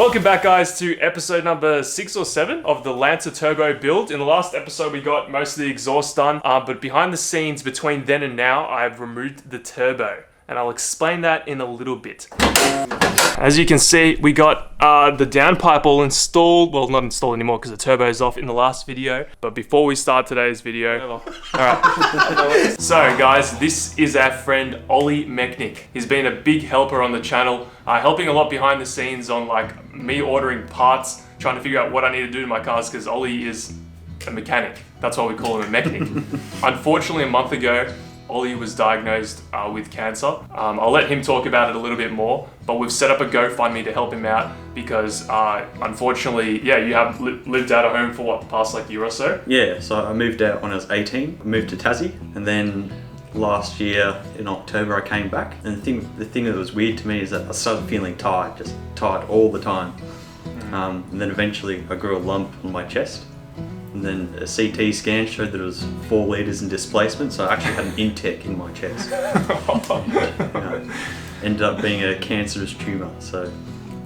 Welcome back, guys, to episode number 6 or 7 of the Lancer Turbo build. In the last episode, we got most of the exhaust done, but behind the scenes between then and now, I've removed the turbo, and I'll explain that in a little bit. As you can see, we got the downpipe all installed. Well, not installed anymore because the turbo is off in the last video. But before we start today's video, alright. So guys, this is our friend Ollie Mechnik. He's been a big helper on the channel, helping a lot behind the scenes on like me ordering parts, trying to figure out what I need to do to my cars because Ollie is a mechanic. That's why we call him a mechanic. Unfortunately, a month ago, Ollie was diagnosed with cancer. I'll let him talk about it a little bit more, but we've set up a GoFundMe to help him out because unfortunately, yeah, you have lived out of home for what, the past like year or so? Yeah, so I moved out when I was 18, I moved to Tassie, and then last year in October I came back. And the thing that was weird to me is that I started feeling tired, just tired all the time. And then eventually I grew a lump on my chest. And then a CT scan showed that it was 4 litres in displacement, so I actually had an intake in my chest. Ended up being a cancerous tumour. So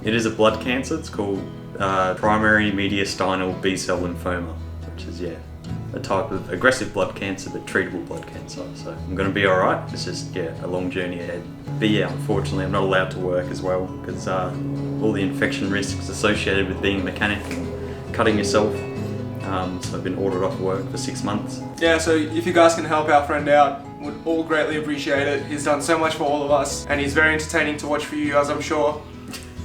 it is a blood cancer. It's called primary mediastinal B-cell lymphoma, which is a type of aggressive blood cancer, but treatable blood cancer. So I'm going to be alright. It's just a long journey ahead. But yeah, unfortunately I'm not allowed to work as well because all the infection risks associated with being a mechanic and cutting yourself. So I've been ordered off work for 6 months. Yeah, so if you guys can help our friend out, would all greatly appreciate it. He's done so much for all of us, and he's very entertaining to watch for you guys, I'm sure.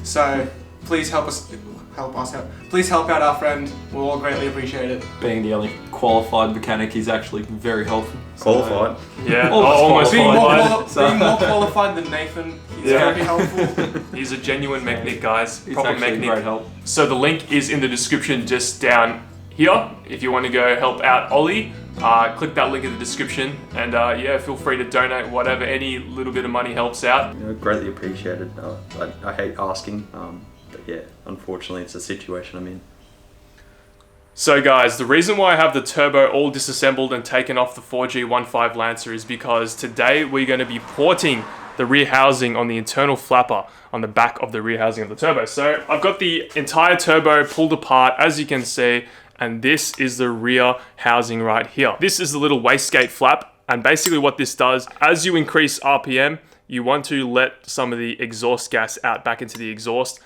So please help us out. Please help out our friend. We'll all greatly appreciate it. Being the only qualified mechanic, he's actually very helpful. Qualified? Yeah, almost qualified. Being more qualified than Nathan, he's very helpful. He's a genuine mechanic, guys. He's Proper actually mechanic. great help. So the link is in the description just down here. If you want to go help out Ollie, click that link in the description, and yeah, feel free to donate whatever. Any little bit of money helps out. Greatly appreciated. I hate asking, but yeah, unfortunately it's a situation I'm in. So guys, the reason why I have the turbo all disassembled and taken off the 4G15 Lancer is because today we're going to be porting the rear housing on the internal flapper on the back of the rear housing of the turbo. So I've got the entire turbo pulled apart, as you can see, and this is the rear housing right here. This is the little wastegate flap, and basically what this does, as you increase RPM, you want to let some of the exhaust gas out back into the exhaust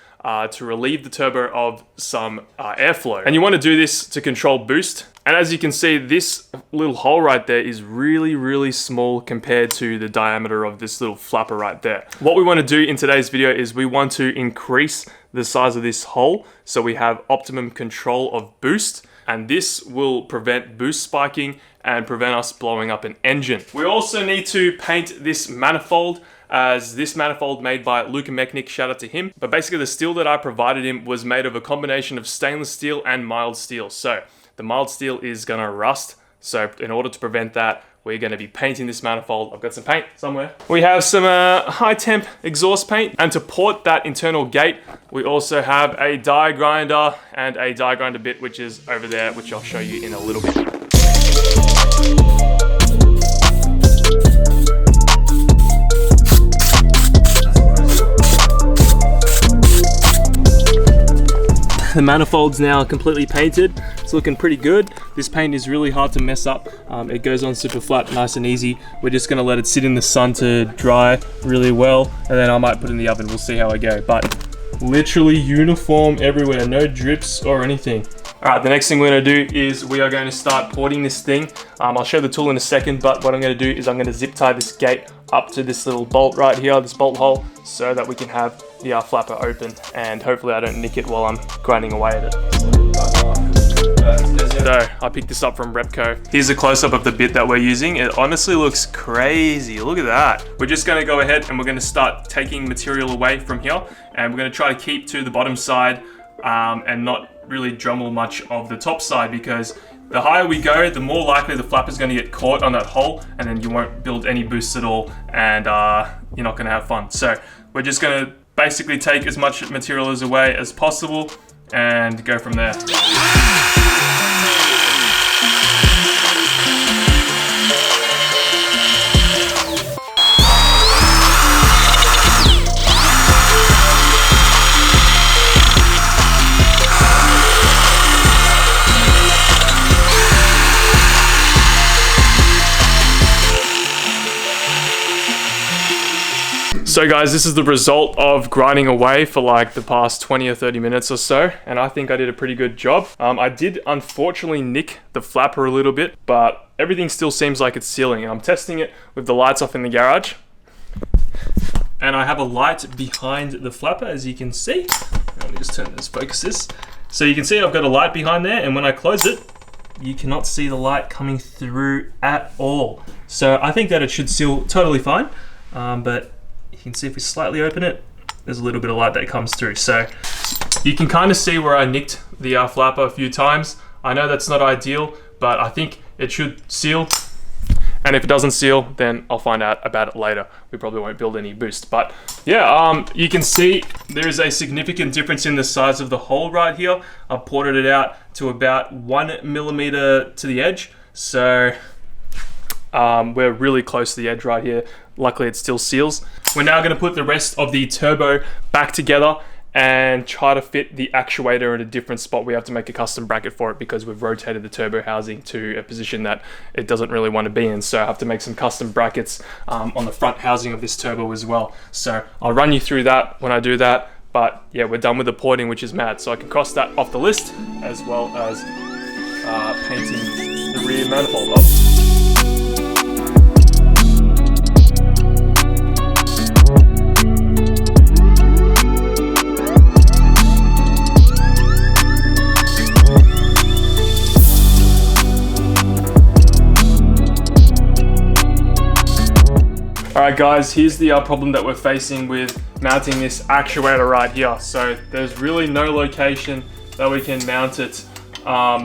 to relieve the turbo of some airflow. And you want to do this to control boost. And as you can see, this little hole right there is really, really small compared to the diameter of this little flapper right there. What we want to do in today's video is we want to increase the size of this hole so we have optimum control of boost, and this will prevent boost spiking and prevent us blowing up an engine. We also need to paint this manifold, as this manifold made by Luca Mechnik, shout out to him. But basically the steel that I provided him was made of a combination of stainless steel and mild steel. So the mild steel is gonna rust. So in order to prevent that, we're gonna be painting this manifold. I've got some paint somewhere. We have some high temp exhaust paint. And to port that internal gate, we also have a die grinder and a die grinder bit, which is over there, which I'll show you in a little bit. The manifold's now completely painted. It's looking pretty good. This paint is really hard to mess up. It goes on super flat, nice and easy. We're just gonna let it sit in the sun to dry really well, and then I might put it in the oven. We'll see how I go. But literally uniform everywhere, no drips or anything. All right, the next thing we're gonna do is we are going to start porting this thing. I'll show the tool in a second, but what I'm gonna do is I'm gonna zip tie this gate up to this little bolt right here, this bolt hole, so that we can have the flapper open, and hopefully I don't nick it while I'm grinding away at it. So I picked this up from Repco. Here's a close-up of the bit that we're using. It honestly looks crazy. Look at that. We're just gonna go ahead and we're gonna start taking material away from here, and we're gonna try to keep to the bottom side and not really Dremel much of the top side, because the higher we go, the more likely the flapper is going to get caught on that hole, and then you won't build any boosts at all, and you're not going to have fun. So we're just going to basically take as much material away as possible and go from there. So guys, this is the result of grinding away for like the past 20 or 30 minutes or so, and I think I did a pretty good job. I did unfortunately nick the flapper a little bit, but everything still seems like it's sealing. I'm testing it with the lights off in the garage. And I have a light behind the flapper, as you can see. Let me just turn this, focus this. So you can see I've got a light behind there, and when I close it, you cannot see the light coming through at all. So I think that it should seal totally fine, but you can see if we slightly open it, there's a little bit of light that comes through. So you can kind of see where I nicked the flapper a few times. I know that's not ideal, but I think it should seal. And if it doesn't seal, then I'll find out about it later. We probably won't build any boost. But yeah, you can see there is a significant difference in the size of the hole right here. I've ported it out to about 1 millimeter to the edge. So we're really close to the edge right here. Luckily, it still seals. We're now going to put the rest of the turbo back together and try to fit the actuator in a different spot. We have to make a custom bracket for it because we've rotated the turbo housing to a position that it doesn't really want to be in. So I have to make some custom brackets on the front housing of this turbo as well. So I'll run you through that when I do that. But yeah, we're done with the porting, which is mad. So I can cross that off the list, as well as painting the rear manifold up. Alright guys, here's the problem that we're facing with mounting this actuator right here. So there's really no location that we can mount it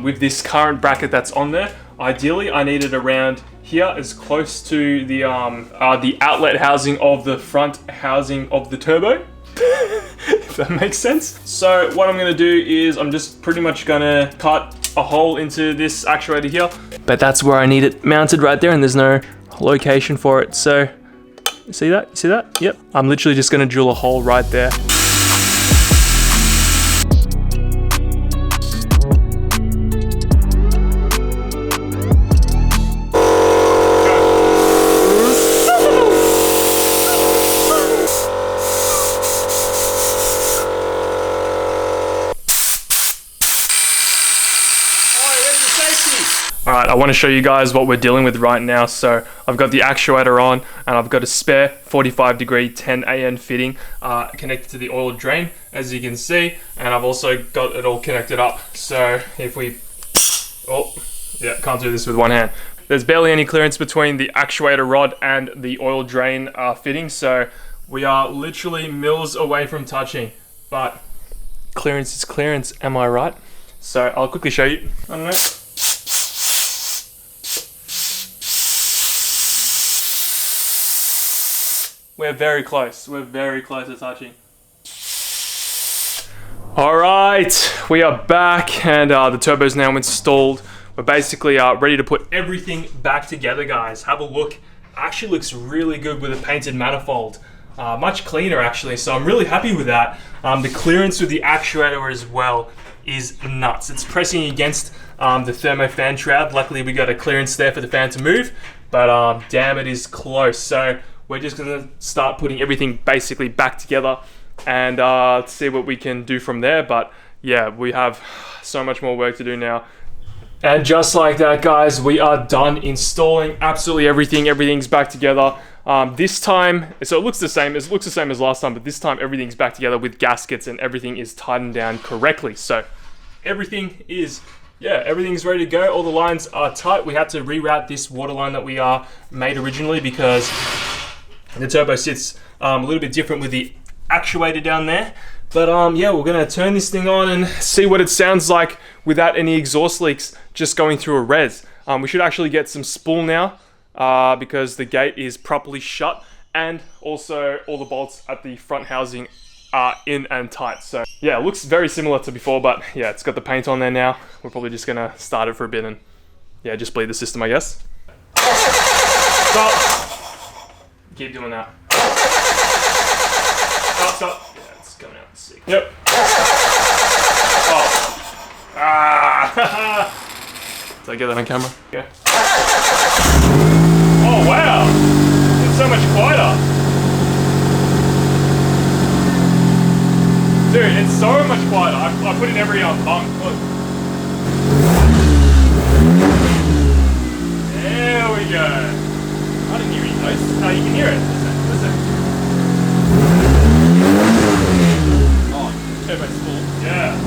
with this current bracket that's on there. Ideally, I need it around here, as close to the outlet housing of the front housing of the turbo. If that makes sense. So what I'm gonna do is I'm just pretty much gonna cut a hole into this actuator here. But that's where I need it mounted right there, and there's no location for it. So see that? You see that? Yep. I'm literally just gonna drill a hole right there. Alright, I want to show you guys what we're dealing with right now. So I've got the actuator on, and I've got a spare 45 degree 10 AN fitting connected to the oil drain, as you can see, and I've also got it all connected up. So if we, oh yeah, can't do this with one hand. There's barely any clearance between the actuator rod and the oil drain fitting, so we are literally mils away from touching, but clearance is clearance, am I right? So I'll quickly show you. I don't know. We're very close. We're very close to touching. All right, we are back, and the turbo's now installed. We're basically ready to put everything back together, guys. Have a look. Actually looks really good with a painted manifold. Much cleaner, actually, so I'm really happy with that. The clearance with the actuator as well is nuts. It's pressing against the thermo fan shroud. Luckily, we got a clearance there for the fan to move, but damn, it is close. So we're just gonna start putting everything basically back together and see what we can do from there. But yeah, we have so much more work to do now. And just like that, guys, we are done installing absolutely everything. Everything's back together. This time, so it looks the same as last time, but this time everything's back together with gaskets and everything is tightened down correctly. So everything is, yeah, everything's ready to go. All the lines are tight. We had to reroute this water line that we made originally because the turbo sits a little bit different with the actuator down there. But yeah, we're gonna turn this thing on and see what it sounds like without any exhaust leaks just going through a res. We should actually get some spool now because the gate is properly shut, and also all the bolts at the front housing are in and tight. So yeah, it looks very similar to before, but yeah, it's got the paint on there now. We're probably just gonna start it for a bit and yeah, just bleed the system, I guess. Stop. Keep doing that. Stop. Yeah, it's coming out sick. Yep. Oh. Ah. Did I get that on camera? Yeah. Oh wow. It's so much quieter. It's so much quieter. I put in every bump. Look. There we go. I didn't hear any noise. No, you can hear it. Listen. Oh, turbo's full. Yeah.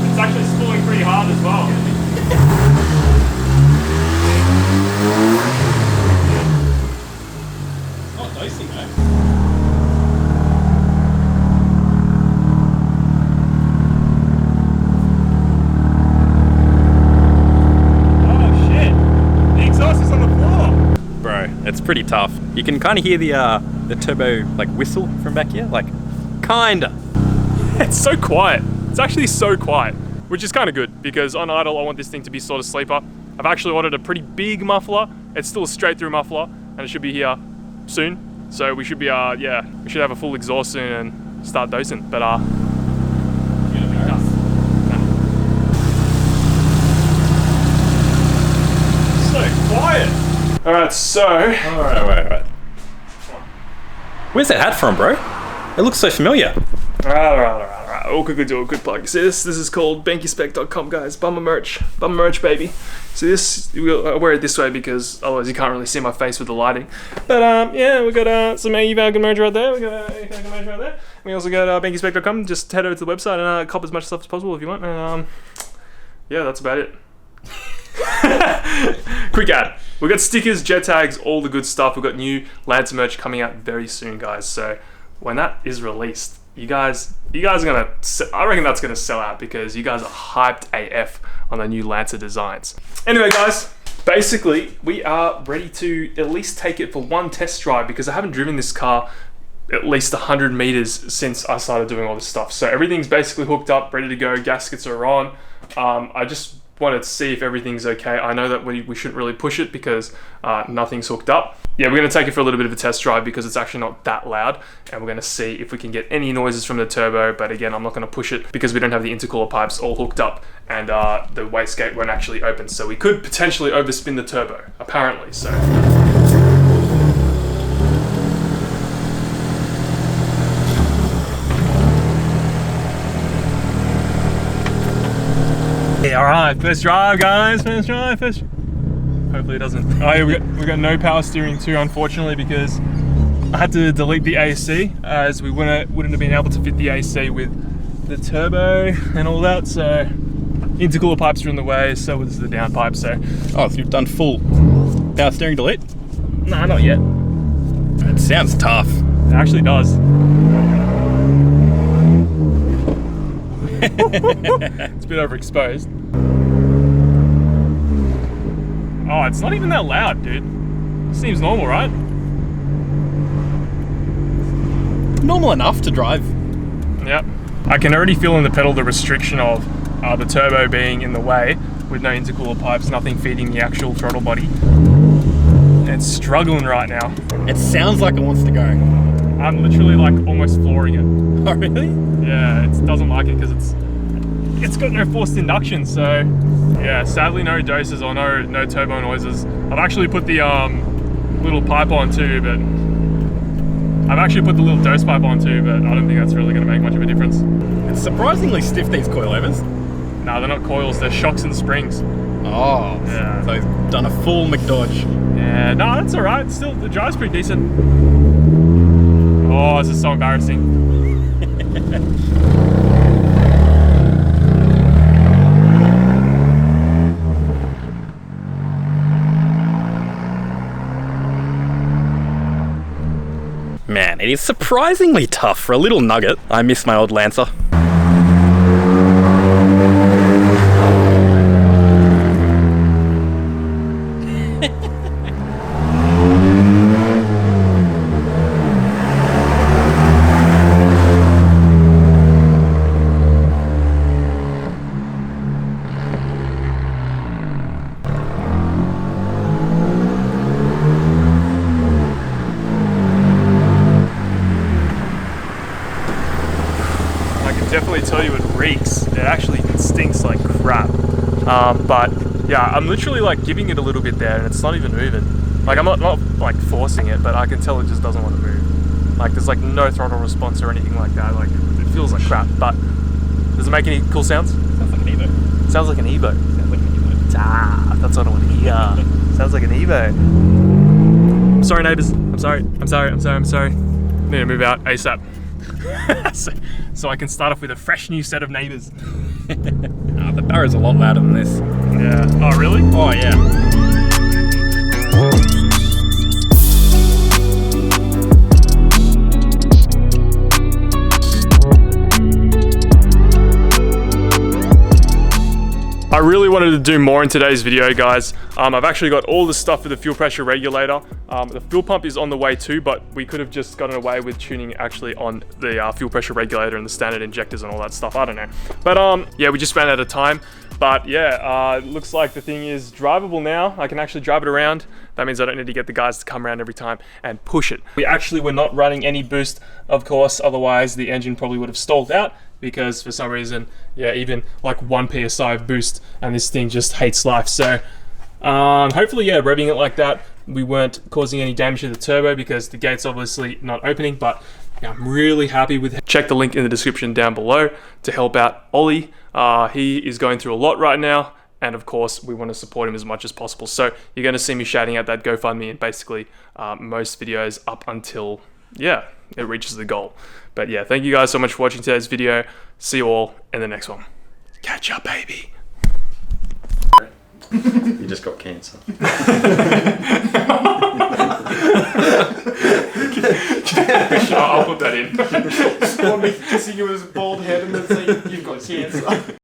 It's actually spooling pretty hard as well. It's not dosing though. It's pretty tough. You can kind of hear the turbo like whistle from back here, like kinda. It's so quiet. It's actually so quiet, which is kind of good because on idle I want this thing to be sort of sleeper. I've actually ordered a pretty big muffler. It's still a straight through muffler and it should be here soon. So we should be yeah, we should have a full exhaust soon and start dosing. But so quiet. Alright, so... Alright. Where's that hat from, bro? It looks so familiar. Alright. All quickly do a quick plug. See this? This is called bankyspec.com, guys. Bummer merch, baby. So this, I wear it this way because otherwise you can't really see my face with the lighting. But yeah, we got some eValgan merch right there. We got eValgan merch right there. We also got bankyspec.com. Just head over to the website and cop as much stuff as possible if you want. And yeah, that's about it. Quick ad. We've got stickers, jet tags, all the good stuff. We've got new Lancer merch coming out very soon, guys. So when that is released, you guys are gonna, I reckon that's gonna sell out because you guys are hyped AF on the new Lancer designs. Anyway, guys, basically we are ready to at least take it for one test drive because I haven't driven this car at least 100 meters since I started doing all this stuff. So everything's basically hooked up, ready to go. Gaskets are on. I just wanted to see if everything's okay. I know that we shouldn't really push it because nothing's hooked up. Yeah, we're going to take it for a little bit of a test drive because it's actually not that loud, and we're going to see if we can get any noises from the turbo. But again, I'm not going to push it because we don't have the intercooler pipes all hooked up, and the wastegate won't actually open, so we could potentially overspin the turbo, apparently. So yeah, all right, first drive, guys. First drive. Hopefully it doesn't. Oh, yeah, we got no power steering too, unfortunately, because I had to delete the AC as we wouldn't have been able to fit the AC with the turbo and all that. So intercooler pipes are in the way, so is the downpipe. So you've done full power steering delete? nah, not yet. It sounds tough. It actually does. It's a bit overexposed. Oh, it's not even that loud, dude. Seems normal, right? Normal enough to drive. Yep. I can already feel in the pedal the restriction of the turbo being in the way with no intercooler pipes, nothing feeding the actual throttle body. It's struggling right now. It sounds like it wants to go. I'm literally like almost flooring it. Oh, really? Yeah, it doesn't like it because it's got no forced induction, so yeah, sadly no doses or no turbo noises. I've actually put the little pipe on too, but I've actually put the little dose pipe on too, but I don't think that's really going to make much of a difference. It's surprisingly stiff, these coilovers. No, they're not coils, they're shocks and springs. Oh, yeah. So he's done a full McDodge. Yeah, no, that's alright. Still, the drive's pretty decent. Oh, this is so embarrassing. Man, it is surprisingly tough for a little nugget. I miss my old Lancer. Definitely tell you it reeks. It actually stinks like crap. But yeah, I'm literally like giving it a little bit there and it's not even moving. Like I'm not like forcing it, but I can tell it just doesn't want to move. Like there's like no throttle response or anything like that. Like it feels like crap, but does it make any cool sounds? Sounds like an Evo. Sounds like an Evo. Sounds like an Evo. Ah, that's what I want to hear. Sounds like an Evo. Sorry neighbours, I'm sorry. I'm need to move out ASAP. so I can start off with a fresh new set of neighbours. The barrow's a lot louder than this. Yeah. Oh really? Oh yeah. I really wanted to do more in today's video, guys. I've actually got all the stuff for the fuel pressure regulator. The fuel pump is on the way too, but we could have just gotten away with tuning actually on the fuel pressure regulator and the standard injectors and all that stuff. I don't know. But yeah, we just ran out of time. But yeah, it looks like the thing is drivable now. I can actually drive it around. That means I don't need to get the guys to come around every time and push it. We actually were not running any boost, of course, otherwise the engine probably would have stalled out, because for some reason, yeah, even like 1 PSI of boost and this thing just hates life. So hopefully, yeah, revving it like that, we weren't causing any damage to the turbo because the gate's obviously not opening, but yeah, I'm really happy with it. Check the link in the description down below to help out Ollie. He is going through a lot right now, and of course we want to support him as much as possible. So you're going to see me shouting out that GoFundMe in basically most videos up until, yeah, it reaches the goal. But yeah, thank you guys so much for watching today's video. See you all in the next one. Catch up, baby. You just got cancer. I'll put that in. You want me to see you as bald head and then say you've got cancer?